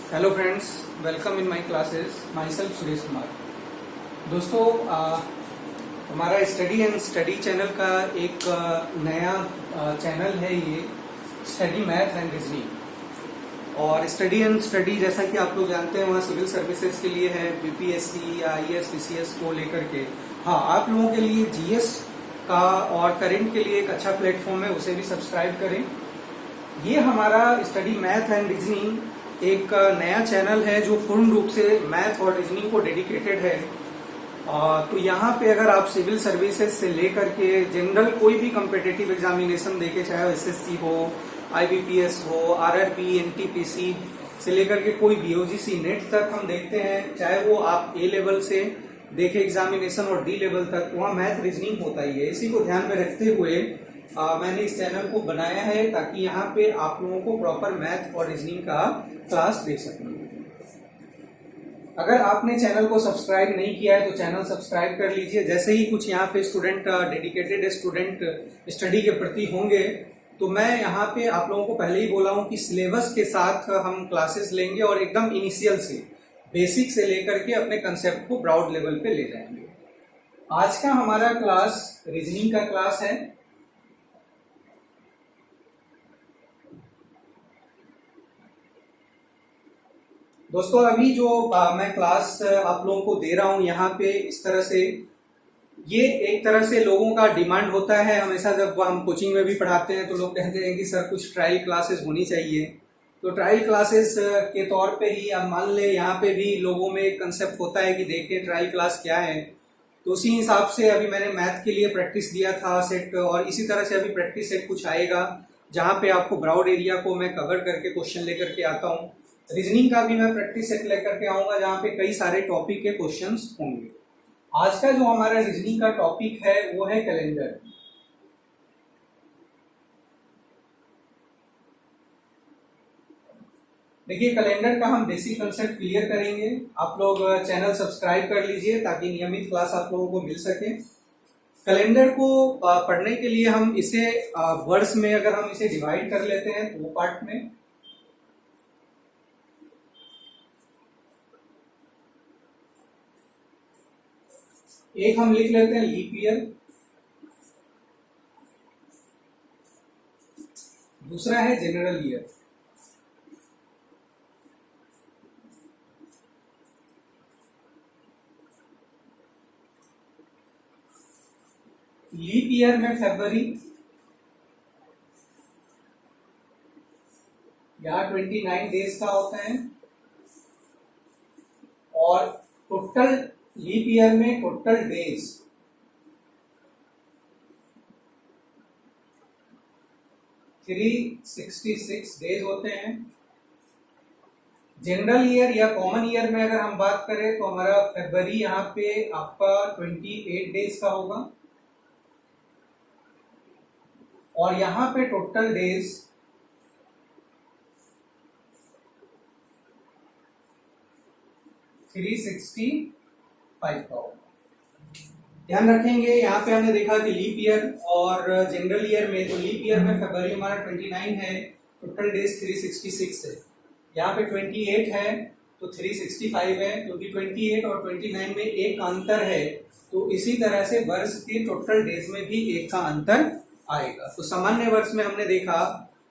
Hello friends, welcome in my classes. My self Suresh Kumar. दोस्तों, हमारा study and study channel का एक नया चैनल है ये, स्टडी मैथ एंड रीजनिंग। और स्टडी एंड स्टडी जैसा कि आप लोग जानते हैं वहाँ सिविल सर्विसेज के लिए है, बीपीएससी या आईएएस पीसीएस को लेकर के। हाँ, आप लोगों के लिए जीएस का और करंट के लिए एक अच्छा प्लेटफॉर्म है, उसे भी सब्सक्राइब करें। ये हमारा स्टडी मैथ एंड रीजनिंग एक नया चैनल है जो पूर्ण रूप से मैथ और रीजनिंग को डेडिकेटेड है। तो यहाँ पे अगर आप सिविल सर्विसेज से लेकर के जनरल कोई भी कम्पिटिटिव एग्जामिनेशन देके, चाहे एसएससी हो, आईबीपीएस हो, आरआरबी, एनटीपीसी से लेकर के कोई भी यूजीसी नेट तक हम देखते हैं। चाहे वो आप ए लेवल से देखे एग्जामिनेशन और डी लेवल तक, वहाँ मैथ रीजनिंग होता ही है। इसी को ध्यान में रखते हुए मैंने इस चैनल को बनाया है ताकि यहाँ पे आप लोगों को प्रॉपर मैथ और रीजनिंग का क्लास दे सकें। अगर आपने चैनल को सब्सक्राइब नहीं किया है तो चैनल सब्सक्राइब कर लीजिए। जैसे ही कुछ यहाँ पे स्टूडेंट डेडिकेटेड स्टूडेंट स्टडी के प्रति होंगे तो मैं यहाँ पे आप लोगों को पहले ही बोला हूँ कि सिलेबस के साथ हम क्लासेस लेंगे और एकदम इनिशियल से, बेसिक से लेकर के अपने कंसेप्ट को ब्रॉड लेवल पे ले जाएंगे। आज का हमारा क्लास रीजनिंग का क्लास है। दोस्तों, अभी जो मैं क्लास आप लोगों को दे रहा हूं यहाँ पे इस तरह से, ये एक तरह से लोगों का डिमांड होता है हमेशा। जब हम कोचिंग में भी पढ़ाते हैं तो लोग कहते हैं कि सर कुछ ट्रायल क्लासेस होनी चाहिए। तो ट्रायल क्लासेस के तौर पे ही अब मान ले यहाँ पे भी लोगों में एक कंसेप्ट होता है कि देखें ट्रायल क्लास क्या है। तो उसी हिसाब से अभी मैंने मैथ के लिए प्रैक्टिस दिया था सेट, और इसी तरह से अभी प्रैक्टिस सेट कुछ आएगा जहाँ पे आपको ब्रॉड एरिया को मैं कवर करके क्वेश्चन लेकर के आता हूँ। रीजनिंग का भी मैं प्रैक्टिस सेट लेकर के आऊंगा जहाँ पे कई सारे टॉपिक के क्वेश्चंस होंगे। आज का जो हमारा रीजनिंग का टॉपिक है वो है कैलेंडर। देखिए, कैलेंडर का हम बेसिक कंसेप्ट क्लियर करेंगे। आप लोग चैनल सब्सक्राइब कर लीजिए ताकि नियमित क्लास आप लोगों को मिल सके। कैलेंडर को पढ़ने के लिए हम इसे वर्ड्स में अगर हम इसे डिवाइड कर लेते हैं तो वो पार्ट में एक हम लिख लेते हैं लीप ईयर, दूसरा है जनरल ईयर। लीप ईयर में फरवरी या 29 डेज का होता है, और टोटल लीप ईयर में टोटल डेज 366 डेज होते हैं। जनरल ईयर या कॉमन ईयर में अगर हम बात करें तो हमारा फरवरी यहाँ पे आपका 28 डेज का होगा, और यहाँ पे टोटल डेज 365 का होगा। ध्यान रखेंगे, यहाँ पे हमने देखा कि लीप ईयर और जनरल ईयर में, तो लीप ईयर में फरवरी हमारा 29 है, टोटल डेज 366 है। यहाँ पे 28 है तो 365 है, क्योंकि 28 और 29 में एक अंतर है, तो इसी तरह से वर्ष के टोटल डेज में भी एक का अंतर आएगा। तो सामान्य वर्ष में हमने देखा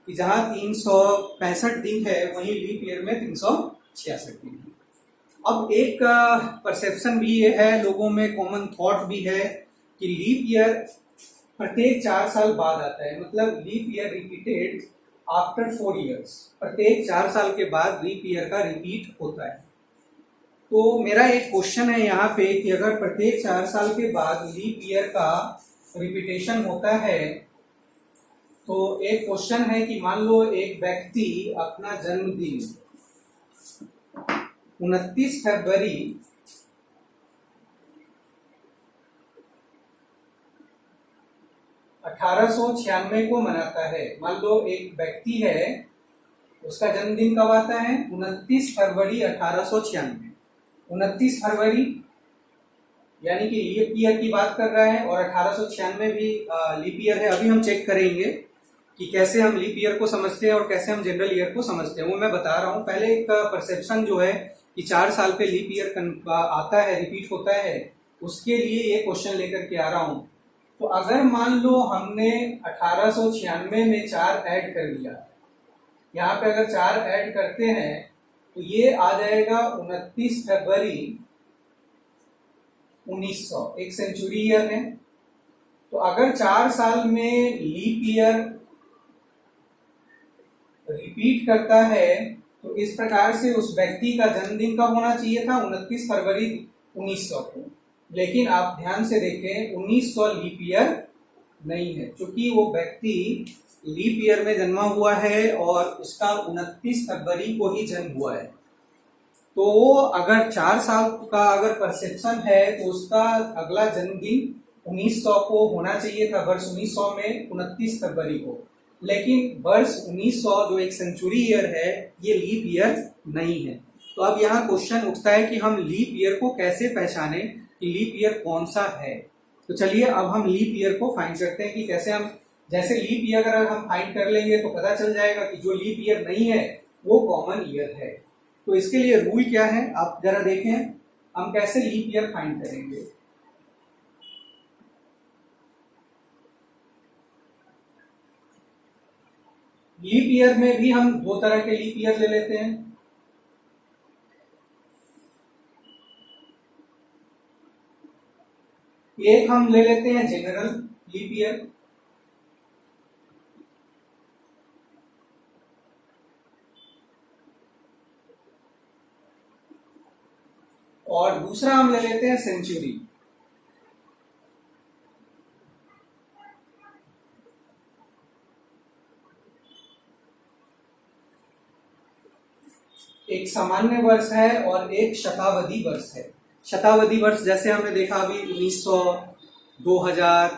कि जहाँ 365 दिन है वहीं लीप ईयर में 366 दिन है। अब एक परसेप्शन भी ये है लोगों में, कॉमन थॉट भी है कि लीप ईयर प्रत्येक 4 साल बाद आता है, मतलब leap year repeated after 4 years. प्रत्येक 4 साल के बाद लीप ईयर का रिपीट होता है। तो मेरा एक क्वेश्चन है यहाँ पे कि अगर प्रत्येक 4 साल के बाद लीप ईयर का रिपीटेशन होता है, तो एक क्वेश्चन है कि मान लो एक व्यक्ति अपना जन्मदिन 29 फरवरी 1896 को मनाता है। मान लो एक व्यक्ति है, उसका जन्मदिन कब आता है? 29 फरवरी 1896। 29 फरवरी यानी कि लीप ईयर की बात कर रहा है, और 1896 भी लीप ईयर है। अभी हम चेक करेंगे कि कैसे हम लीप ईयर को समझते हैं और कैसे हम जनरल ईयर को समझते हैं, वो मैं बता रहा हूँ। पहले एक परसेप्शन जो है कि 4 साल पे लीप ईयर आता है, रिपीट होता है, उसके लिए ये क्वेश्चन लेकर के आ रहा हूँ। तो अगर मान लो हमने 1896 में 4 ऐड कर दिया, यहाँ पे अगर 4 ऐड करते हैं तो ये आ जाएगा 29 फरवरी 1900, एक सेंचुरी ईयर है। तो अगर 4 साल में लीप ईयर रिपीट करता है तो इस प्रकार से उस व्यक्ति का जन्मदिन कब होना चाहिए था? 29 फरवरी 1900 को। लेकिन आप ध्यान से देखें, 1900 लीप ईयर नहीं है, क्योंकि वो व्यक्ति लीप ईयर में जन्मा हुआ है और उसका 29 फरवरी को ही जन्म हुआ है। तो अगर 4 साल का अगर परसेप्शन है तो उसका अगला जन्मदिन 1900 को होना चाहिए था, वर्ष 1900 में 29 फरवरी को। लेकिन वर्ष 1900 जो एक सेंचुरी ईयर है, ये लीप ईयर नहीं है। तो अब यहाँ क्वेश्चन उठता है कि हम लीप ईयर को कैसे पहचाने कि लीप ईयर कौन सा है। तो चलिए अब हम लीप ईयर को फाइंड करते हैं कि कैसे हम, जैसे लीप ईयर अगर हम फाइंड कर लेंगे तो पता चल जाएगा कि जो लीप ईयर नहीं है वो कॉमन ईयर है। तो इसके लिए रूल क्या है आप जरा देखें, हम कैसे लीप ईयर फाइंड करेंगे। लीप ईयर में भी हम 2 तरह के लीप ईयर ले लेते हैं। एक हम ले लेते हैं जनरल लीप ईयर, और दूसरा हम ले लेते हैं सेंचुरी। एक सामान्य वर्ष है और एक शतावधि वर्ष है। शतावधि वर्ष जैसे हमने देखा अभी 1900, 2000,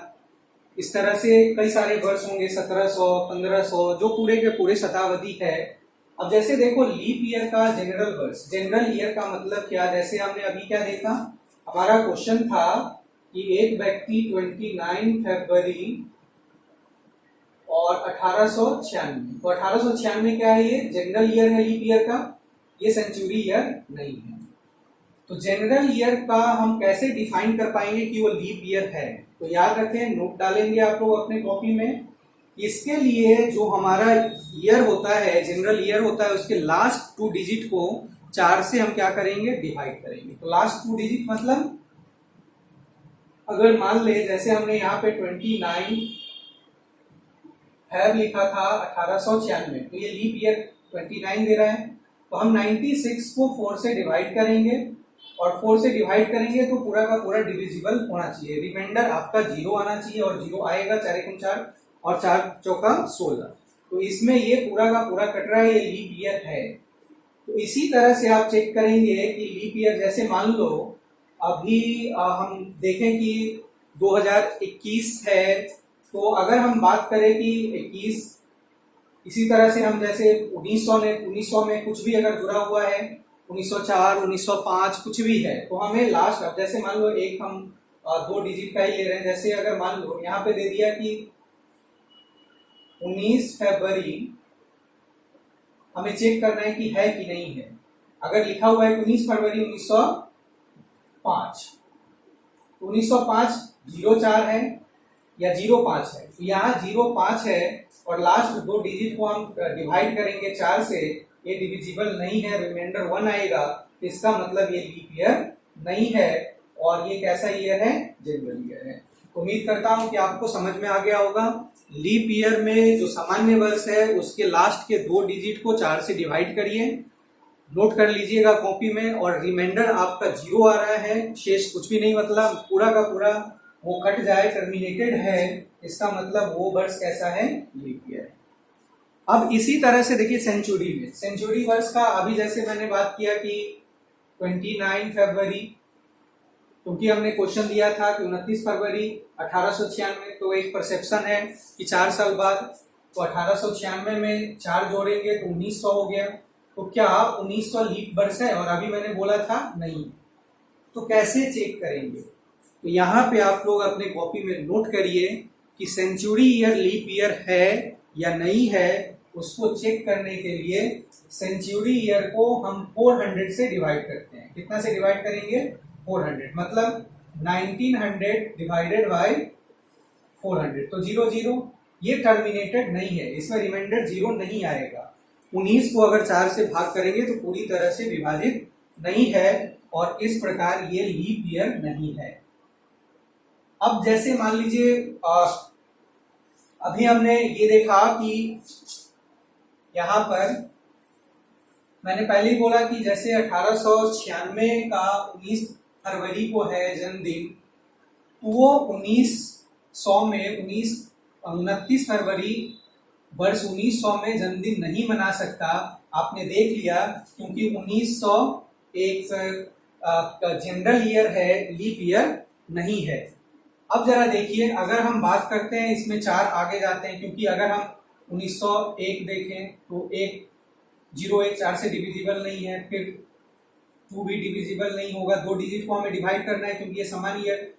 इस तरह से कई सारे वर्ष होंगे, 1700, 1500, जो पूरे के पूरे शतावधि है। अब जैसे देखो लीप ईयर का जनरल वर्ष, जनरल ईयर का मतलब क्या, जैसे हमने अभी क्या देखा, हमारा क्वेश्चन था कि एक व्यक्ति 29 फरवरी और 1896, तो 1896 क्या है, ये जनरल ईयर है लीप ईयर का, ये सेंचुरी ईयर नहीं है। तो जनरल ईयर का हम कैसे डिफाइन कर पाएंगे कि वो लीप ईयर है? तो याद रखें, नोट डालेंगे आप लोग अपने कॉपी में। इसके लिए जो हमारा ईयर होता है, जनरल ईयर होता है, उसके लास्ट 2 डिजिट को 4 से हम क्या करेंगे, डिवाइड करेंगे। तो लास्ट 2 डिजिट मतलब अगर मान ले जैसे हमने यहाँ पे 29 फैब लिखा था 1896, तो ये लीप ईयर 29 दे रहा है, तो हम 96 को 4 से डिवाइड करेंगे, और 4 से डिवाइड करेंगे तो पूरा का पूरा डिविजिबल होना चाहिए। रिमाइंडर आपका 0 आना चाहिए, और 0 आएगा, 4 एकम 4 और 4 चौका 16। तो इसमें ये पूरा का पूरा कट रहा है, ये लीप ईयर है। तो इसी तरह से आप चेक करेंगे कि लीप ईयर, जैसे मान लो अभी हम देखें कि 2021 है, तो अगर हम बात करें कि 21, इसी तरह से हम जैसे 1900 में कुछ भी अगर जुड़ा हुआ है, 1904, 1905 कुछ भी है, तो हमें लास्ट, अब जैसे मान लो एक हम 2 डिजिट का ही ले रहे हैं, जैसे अगर मान लो यहाँ पे दे दिया कि 19 फरवरी, हमें चेक करना है कि है कि नहीं है। अगर लिखा हुआ है 19 फरवरी 1905, 1905 04 है या 05 है, तो यहाँ 05 है, और लास्ट 2 डिजिट को हम डिवाइड करेंगे 4 से, ये डिविजिबल नहीं है, रिमाइंडर 1 आएगा, इसका मतलब ये लीप ईयर नहीं है, और ये कैसा ईयर है, जनरल ईयर है। उम्मीद करता हूं कि आपको समझ में आ गया होगा। लीप ईयर में जो सामान्य वर्ष है उसके लास्ट के 2 डिजिट को 4 से डिवाइड करिए, नोट कर लीजिएगा कॉपी में, और रिमाइंडर आपका 0 आ रहा है, शेष कुछ भी नहीं, मतलब पूरा का पूरा वो कट जाए, टर्मिनेटेड है, इसका मतलब वो वर्ष कैसा है, लीप ईयर है। अब इसी तरह से देखिए सेंचुरी में, सेंचुरी वर्ष का अभी जैसे मैंने बात किया कि 29 फरवरी, क्योंकि हमने क्वेश्चन दिया था कि 29 फरवरी 1896, तो एक परसेप्शन है कि 4 साल बाद, तो 1896 में 4 जोड़ेंगे तो 1900 हो गया। तो क्या 1900 लीप वर्ष है? और अभी मैंने बोला था नहीं। तो कैसे चेक करेंगे? तो यहाँ पे आप लोग अपने कॉपी में नोट करिए कि सेंचुरी ईयर लीप ईयर है या नई है उसको चेक करने के लिए सेंचुरी ईयर को हम 400 से डिवाइड करते हैं। कितना से डिवाइड करेंगे? 400, मतलब 1900 डिवाइडेड बाय 400, तो 0 0। ये टर्मिनेटेड नहीं है, इसमें रिमाइंडर 0 नहीं आएगा। 19 को अगर 4 से भाग करेंगे तो पूरी तरह से विभाजित नहीं है और इस प्रकार ये लीप ईयर नहीं है। अब जैसे मान लीजिए अभी हमने ये देखा कि यहां पर मैंने पहले ही बोला कि जैसे 1896 का 19 फरवरी को है जन्मदिन, तो वो 1900 में 29 फरवरी वर्ष 1900 में जन्मदिन नहीं मना सकता। आपने देख लिया, क्योंकि 1900 एक जनरल ईयर है, लीप ईयर नहीं है। अब जरा देखिए, अगर हम बात करते हैं इसमें 4 आगे जाते हैं, क्योंकि अगर हम 1901 देखें तो 1 4 से डिविजिबल नहीं है, फिर 2 भी डिविजिबल नहीं होगा, 2 डिजिट को हमें डिवाइड करना है क्योंकि ये समान ईयर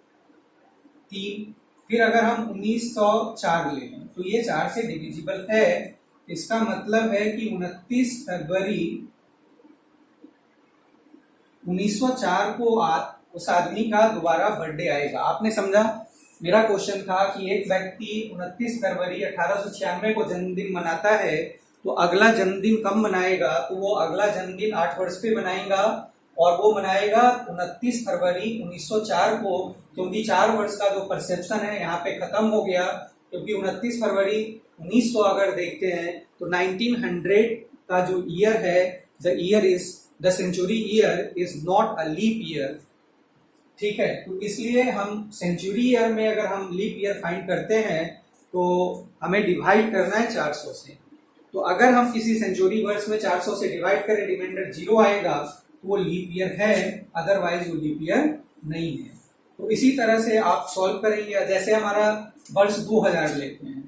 3। फिर अगर हम 1904 ले लें तो ये 4 से डिविजिबल है। इसका मतलब है कि 29 फरवरी 1904 को उस आदमी का दोबारा बर्थडे आएगा। आपने समझा? मेरा क्वेश्चन था कि एक व्यक्ति 29 फरवरी 1896 को जन्मदिन मनाता है, तो अगला जन्मदिन कब मनाएगा? तो वो अगला जन्मदिन 8 वर्ष पे मनाएगा और वो मनाएगा 29 फरवरी 1904 को, क्योंकि 4 वर्ष का जो परसेप्शन है यहाँ पे खत्म हो गया। क्योंकि 29 फरवरी 1900 अगर देखते हैं तो 1900 का जो ईयर है, the century year is not a leap year. ठीक है, तो इसलिए हम सेंचुरी ईयर में अगर हम लीप ईयर फाइंड करते हैं तो हमें डिवाइड करना है 400 से। तो अगर हम किसी सेंचुरी वर्ष में 400 से डिवाइड करें, रिमाइंडर 0 आएगा, तो वो लीप ईयर है, अदरवाइज वो लीप ईयर नहीं है। तो इसी तरह से आप सॉल्व करेंगे। जैसे हमारा वर्ष 2000 लेते हैं,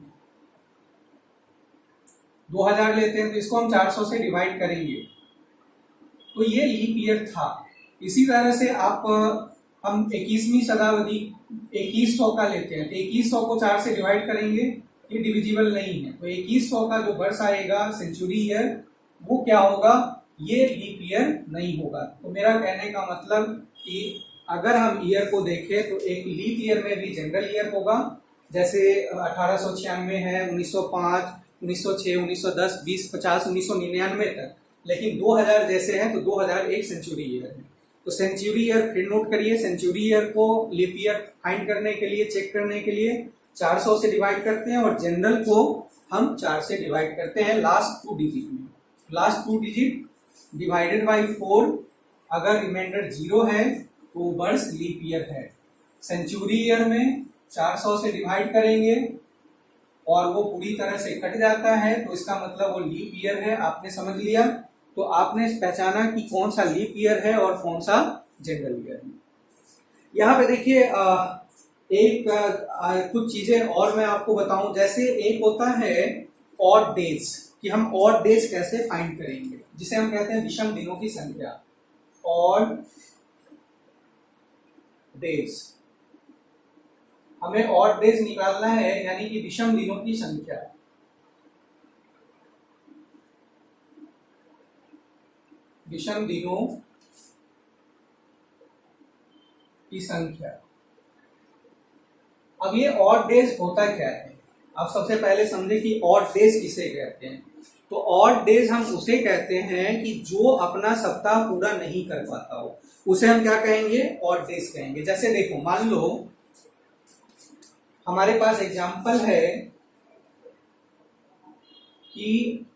2000 लेते हैं तो इसको हम 400 से डिवाइड करेंगे, तो ये लीप ईयर था। इसी तरह से हम 21वीं शताब्दी 2100 का लेते हैं, तो 2100 को 4 से डिवाइड करेंगे, ये डिविजिबल नहीं है, तो 2100 का जो वर्ष आएगा सेंचुरी ईयर, वो क्या होगा? ये लीप ईयर नहीं होगा। तो मेरा कहने का मतलब कि अगर हम ईयर को देखें तो एक लीप ईयर में भी जनरल ईयर होगा, जैसे 1896 है, 1905, 1906, 1910, 20, 50, 1999 तक। लेकिन 2000 जैसे है तो 2000 एक सेंचुरी ईयर है। तो सेंचुरी ईयर फिर नोट करिए, सेंचुरी ईयर को लीप ईयर फाइंड करने के लिए, चेक करने के लिए 400 से डिवाइड करते हैं और जनरल को हम 4 से डिवाइड करते हैं लास्ट 2 डिजिट में। लास्ट 2 डिजिट डिवाइडेड बाय 4, अगर रिमाइंडर 0 है तो वर्ष लीप ईयर है। सेंचुरी ईयर में 400 से डिवाइड करेंगे और वो पूरी तरह से कट जाता है, तो इसका मतलब वो लीप ईयर है। आपने समझ लिया, तो आपने पहचाना कि कौन सा लीप ईयर है और कौन सा जनरल ईयर है। यहाँ पे देखिए कुछ चीजें और मैं आपको बताऊं। जैसे एक होता है ऑड डेज, कि हम ऑड डेज कैसे फाइंड करेंगे, जिसे हम कहते हैं विषम दिनों की संख्या। ऑड डेज, हमें ऑड डेज निकालना है, यानी कि विषम दिनों की संख्या। विषम दिनों की संख्या। अब ये ऑड डेज होता क्या है? आप सबसे पहले समझे कि ऑड डेज किसे कहते हैं। तो ऑड डेज हम उसे कहते हैं कि जो अपना सप्ताह पूरा नहीं कर पाता हो, उसे हम क्या कहेंगे? ऑड डेज कहेंगे। जैसे देखो, मान लो हमारे पास एग्जाम्पल है कि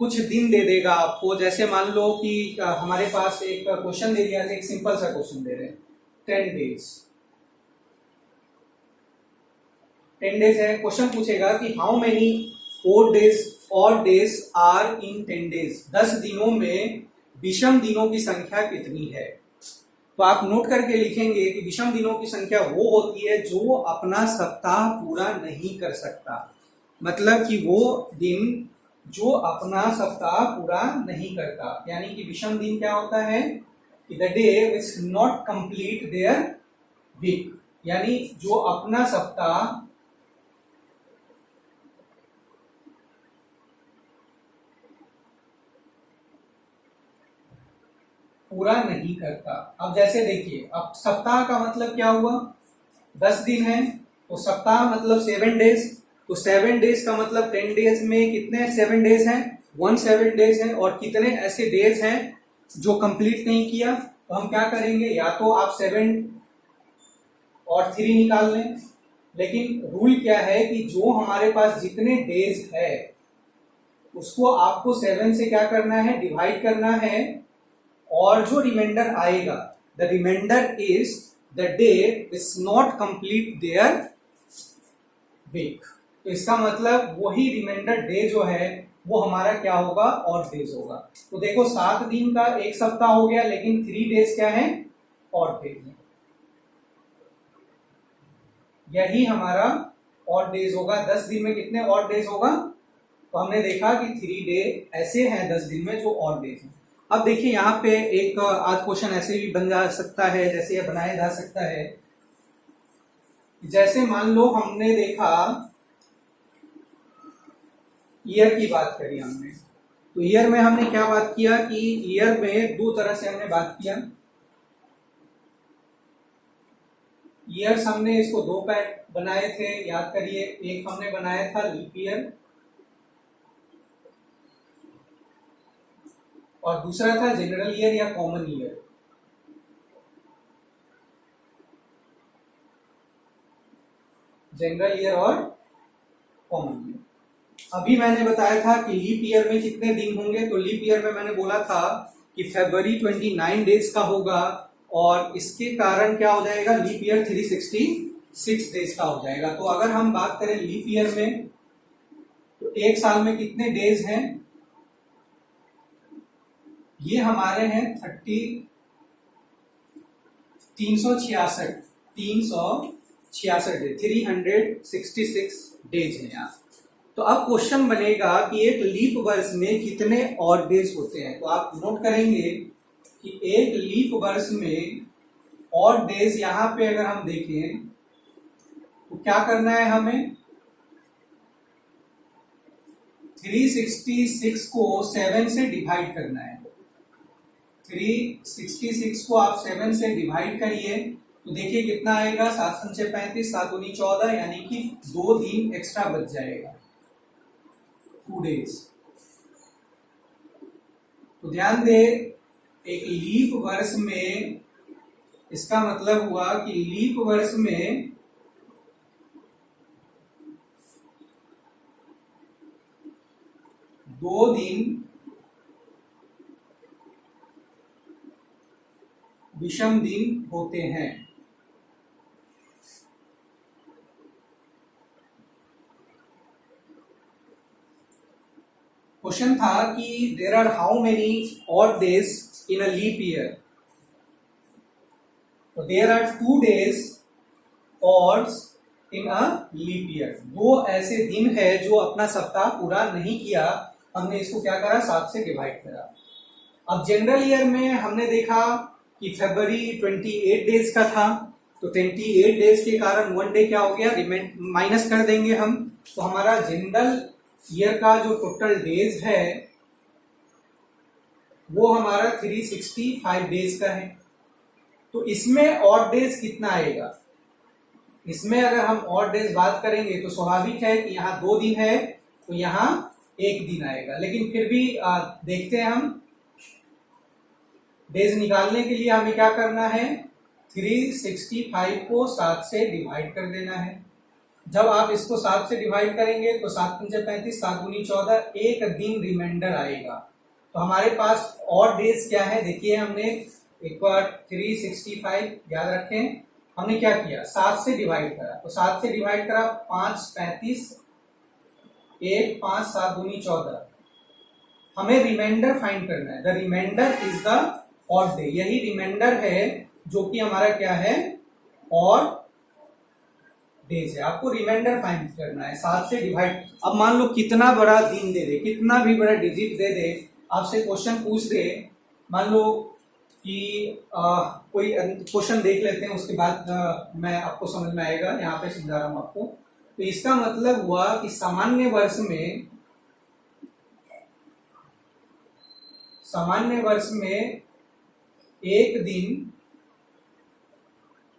कुछ दिन दे देगा आपको। जैसे मान लो कि हमारे पास एक क्वेश्चन दे दिया, एक सिंपल सा क्वेश्चन दे रहे हैं, 10 डेज। 10 डेज है, क्वेश्चन पूछेगा कि how many odd days are in 10 days. 10 दिनों में विषम दिनों की संख्या कितनी है? तो आप नोट करके लिखेंगे कि विषम दिनों की संख्या वो होती है जो अपना सप्ताह पूरा नहीं कर सकता। मतलब कि वो दिन जो अपना सप्ताह पूरा नहीं करता, यानी कि विषम दिन क्या होता है? The day which not complete their week, यानी जो अपना सप्ताह पूरा नहीं करता। अब जैसे देखिए, अब सप्ताह का मतलब क्या हुआ, 10 दिन है, तो सप्ताह मतलब 7 डेज, तो 7 डेज का मतलब 10 डेज में कितने 7 डेज हैं, 17 डेज हैं। और कितने ऐसे डेज हैं जो कंप्लीट नहीं किया, तो हम क्या करेंगे, या तो आप 7 और 3 निकाल लें, लेकिन रूल क्या है कि जो हमारे पास जितने डेज है उसको आपको 7 से क्या करना है, डिवाइड करना है, और जो रिमाइंडर आएगा, the remainder is the day is not complete their week. तो इसका मतलब वही रिमाइंडर डे जो है वो हमारा क्या होगा, ऑड डेज होगा। तो देखो 7 दिन का एक सप्ताह हो गया, लेकिन 3 डेज क्या है, ऑड डेज है। यही हमारा ऑड डेज होगा। 10 दिन में कितने ऑड डेज होगा, तो हमने देखा कि 3 डे ऐसे हैं 10 दिन में जो ऑड डेज हैं। अब देखिए यहाँ पे एक आज क्वेश्चन ऐसे भी बन जा सकता है, जैसे ये बनाया जा सकता है, जैसे मान लो हमने देखा ईयर की बात करी हमने, तो ईयर में हमने क्या बात किया कि ईयर में 2 तरह से हमने बात किया। ईयर्स हमने इसको 2 पार्ट बनाए थे, याद करिए। एक हमने बनाया था लीप ईयर और दूसरा था जनरल ईयर या कॉमन ईयर। जनरल ईयर और कॉमन ईयर। अभी मैंने बताया था कि लीप ईयर में कितने दिन होंगे, तो लीप ईयर में मैंने बोला था कि फरवरी 29 डेज का होगा, और इसके कारण क्या हो जाएगा, लीप ईयर 366 डेज का हो जाएगा। तो अगर हम बात करें लीप ईयर में, तो एक साल में कितने डेज हैं, ये हमारे हैं 366 डेज, 366 डेज है यहाँ। तो अब क्वेश्चन बनेगा कि एक लीप वर्ष में कितने ऑड डेज होते हैं। तो आप नोट करेंगे कि एक लीप वर्ष में ऑड डेज यहां पे अगर हम देखें तो क्या करना है हमें, 366 को 7 से डिवाइड करना है। 366 को आप 7 से डिवाइड करिए तो देखिए कितना आएगा, 7 पंचे 35, 7 दूनी 14, यानी कि 2 दिन एक्स्ट्रा बच जाएगा, 2 डेज। तो ध्यान दे, एक लीप वर्ष में इसका मतलब हुआ कि लीप वर्ष में दो दिन विषम दिन होते हैं। क्वेश्चन था कि there are how many odd days in a leap year, तो there are 2 days odds in a leap year. 2 ऐसे दिन है जो अपना सप्ताह पूरा नहीं किया, हमने इसको क्या करा, 7 से डिवाइड करा। अब जनरल ईयर में हमने देखा कि फरवरी 28 डेज का था, तो 28 डेज के कारण 1 डे क्या हो गया, माइनस कर देंगे हम, तो हमारा जनरल ईयर का जो टोटल डेज है वो हमारा 365 डेज का है। तो इसमें ऑड डेज कितना आएगा, इसमें अगर हम ऑड डेज बात करेंगे तो स्वाभाविक है कि यहाँ 2 दिन है तो यहाँ 1 दिन आएगा, लेकिन फिर भी देखते हैं हम डेज निकालने के लिए हमें क्या करना है, 365 को 7 से डिवाइड कर देना है। जब आप इसको 7 से डिवाइड करेंगे तो 7 पंचे 35, 7 दूनी 14, 1 दिन रिमाइंडर आएगा। तो हमारे पास और डेज क्या है, देखिए हमने एक बार 365 याद रखें, हमने क्या किया, 7 से डिवाइड करा, तो 7 से डिवाइड करा, 5 35, 1 5, 7 दूनी 14, हमें रिमाइंडर फाइंड करना है। The remainder is the odd day, यही रिमाइंडर है जो कि हमारा क्या है, ऑड डेज है। आपको रिमाइंडर फाइंड करना है, 7 से डिवाइड। अब मान लो कितना बड़ा दिन दे दे, कितना भी बड़ा डिजिट दे दे, आपसे क्वेश्चन पूछ दे, मान लो कि कोई क्वेश्चन देख लेते हैं, उसके बाद मैं आपको समझ में आएगा, यहाँ पे समझा रहा हूं आपको। तो इसका मतलब हुआ कि सामान्य वर्ष में एक दिन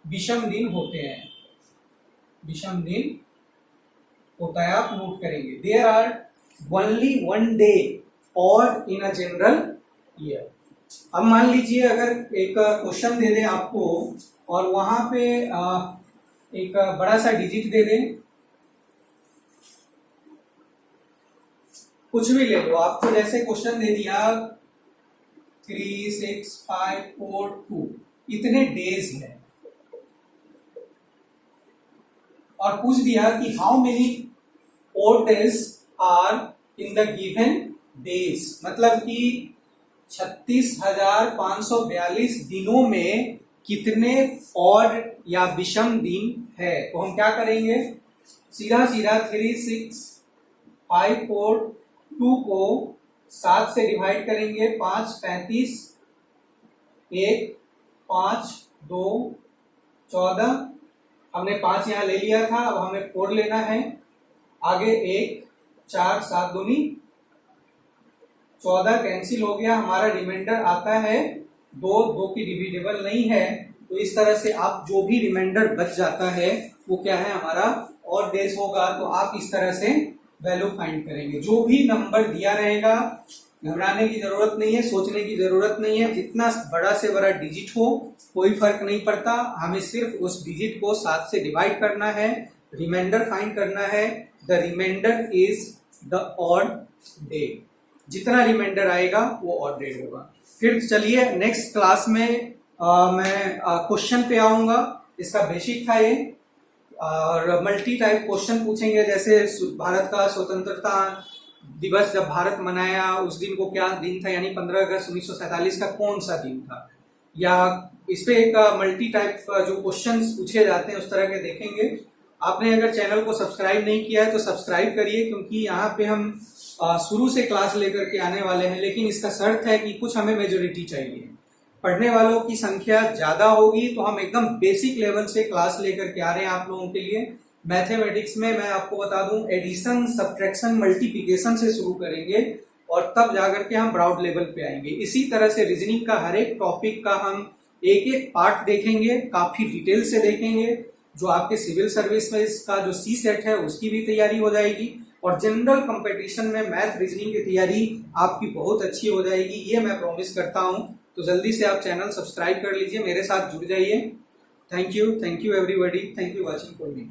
विषम दिन होते हैं, विषम दिन होता है, आप नोट करेंगे। There are only one day और इन अ जनरल ईयर। अब मान लीजिए अगर एक क्वेश्चन दे दें आपको और वहां पे एक बड़ा सा डिजिट दे दें, कुछ भी ले लो आपको, जैसे क्वेश्चन दे दिया 3, 6, 5, 4, 2 इतने डेज है, और पूछ दिया कि how many odd days are in the given days, मतलब कि 36,542 दिनों में कितने ऑड या विषम दिन है। तो हम क्या करेंगे, सीधा सीधा 3, 6, 5, 4, 2 को 7 से डिवाइड करेंगे, 5, 35, 1, 5, 2, 14, हमने 5 यहां ले लिया था, अब हमें 4 लेना है, आगे 1, 4, 7 दूनी 14 कैंसिल हो गया, हमारा रिमाइंडर आता है 2 की डिविडेबल नहीं है, तो इस तरह से आप जो भी रिमाइंडर बच जाता है वो क्या है, हमारा और डेज होगा। तो आप इस तरह से वैल्यू फाइंड करेंगे। जो भी नंबर दिया रहेगा, घबराने की जरूरत नहीं है, सोचने की जरूरत नहीं है, जितना बड़ा से बड़ा डिजिट हो कोई फर्क नहीं पड़ता, हमें सिर्फ उस डिजिट को 7 से डिवाइड करना है, रिमाइंडर फाइंड करना है। The remainder is the odd day, जितना रिमाइंडर आएगा वो ऑड डे होगा। फिर चलिए नेक्स्ट क्लास में मैं क्वेश्चन पे आऊंगा, इसका बेसिक था ये, और मल्टी टाइप क्वेश्चन पूछेंगे, जैसे भारत का स्वतंत्रता दिवस जब भारत मनाया उस दिन को क्या दिन था, यानी 15 अगस्त 1947 का कौन सा दिन था, या इस पे एक मल्टी टाइप जो क्वेश्चंस पूछे जाते हैं उस तरह के देखेंगे। आपने अगर चैनल को सब्सक्राइब नहीं किया है तो सब्सक्राइब करिए, क्योंकि यहाँ पे हम शुरू से क्लास लेकर के आने वाले हैं, लेकिन इसका शर्त है कि कुछ हमें मेजोरिटी चाहिए, पढ़ने वालों की संख्या ज्यादा होगी तो हम एकदम बेसिक लेवल से क्लास लेकर के आ रहे हैं आप लोगों के लिए। मैथमेटिक्स में मैं आपको बता दूं, एडिशन, सब्ट्रैक्शन, मल्टीप्लिकेशन से शुरू करेंगे और तब जाकर के हम ब्रॉड लेवल पे आएंगे। इसी तरह से रीजनिंग का हर एक टॉपिक का हम एक एक पार्ट देखेंगे, काफी डिटेल से देखेंगे। जो आपके सिविल सर्विस में इसका जो सी सेट है उसकी भी तैयारी हो जाएगी, और जनरल कंपटीशन में मैथ रीजनिंग की तैयारी आपकी बहुत अच्छी हो जाएगी, ये मैं प्रॉमिस करता हूं। तो जल्दी से आप चैनल सब्सक्राइब कर लीजिए, मेरे साथ जुड़ जाइए। Thank you everybody, thank you watching for me.